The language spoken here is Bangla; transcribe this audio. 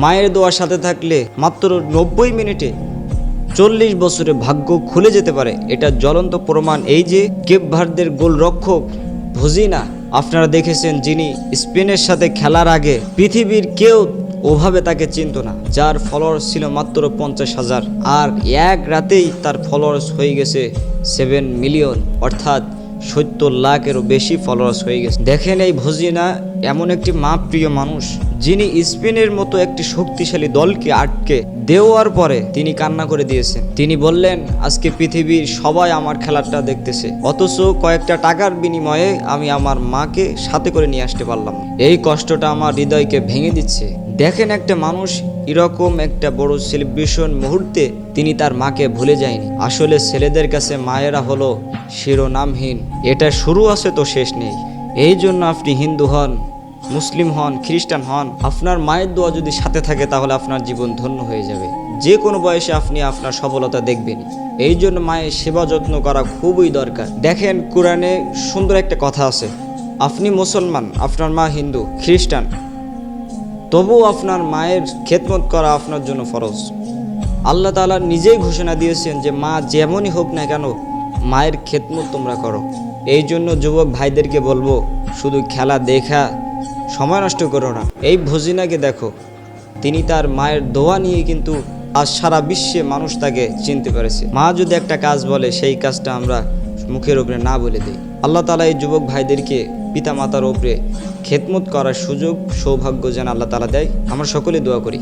মায়ের দোয়ার সাথে থাকলে মাত্র 90 মিনিটে 40 বছরে ভাগ্য খুলে যেতে পারে। এটা জ্বলন্ত প্রমাণ এই যে কেপ ভার্দের গোলরক্ষক ভজিনা, আপনারা দেখেছেন, যিনি স্পেনের সাথে খেলার আগে পৃথিবীর কেউ ওভাবে তাকে চিনত না, যার ফলোয়ার্স ছিল মাত্র 50,000, আর এক রাতেই তার ফলোয়ার্স হয়ে গেছে 7 মিলিয়ন, অর্থাৎ 70 লাখেরও বেশি ফলোয়ার্স হয়ে গেছে। দেখেন এই ভজিনা এমন একটি প্রিয় মানুষ, যিনি স্পেনের মতো একটি শক্তিশালী দলকে আটকে দেওয়ার পরে তিনি কান্না করে দিয়েছেন। তিনি বললেন, আজকে পৃথিবীর সবাই আমার খেলাটা দেখতেছে, অথচ কয়েকটা টাকার বিনিময়ে আমি আমার মাকে সাথে করে নিয়ে আসতে পারলাম। এই কষ্টটা আমার হৃদয়কে ভেঙে দিচ্ছে। দেখেন একটা মানুষ এরকম একটা বড় সেলিব্রেশন মুহূর্তে তিনি তার মাকে ভুলে যায়নি। আসলে ছেলেদের কাছে মায়েরা হলো শিরোনামহীন, এটা শুরু আছে তো শেষ নেই। এই জন্য আপনি হিন্দু হন, মুসলিম হন, খ্রিস্টান হন, আপনার মায়ের দোয়া যদি সাথে থাকে তাহলে আপনার জীবন ধন্য হয়ে যাবে। যে কোনো বয়সে আপনি আপনার সফলতা দেখবেন। এই জন্য মায়ের সেবা যত্ন করা খুবই দরকার। দেখেন কোরআনে সুন্দর একটা কথা আছে, আপনি মুসলমান, আপনার মা হিন্দু, খ্রিস্টান, তবুও আপনার মায়ের খেদমত করা আপনার জন্য ফরজ। আল্লাহ তাআলা নিজেই ঘোষণা দিয়েছেন যে মা যেমনই হোক না কেন মায়ের খেদমত তোমরা করো। এই জন্য যুবক ভাইদেরকে বলবো, শুধু খেলা দেখা সময় নষ্ট করো না। এই ভজিনাকে দেখো, তিনি তার মায়ের দোয়া নিয়ে কিন্তু আজ সারা বিশ্বে মানুষ তাকে চিনতে পেরেছে। মা যদি একটা কাজ বলে সেই কাজটা আমরা মুখের উপরে না বলে দিই। আল্লাহ তাআলা এই যুবক ভাইদেরকে পিতা মাতার উপরে খেদমত করার সুযোগ সৌভাগ্য যেন আল্লাহ তাআলা দেয়। আমরা সকলে দোয়া করি।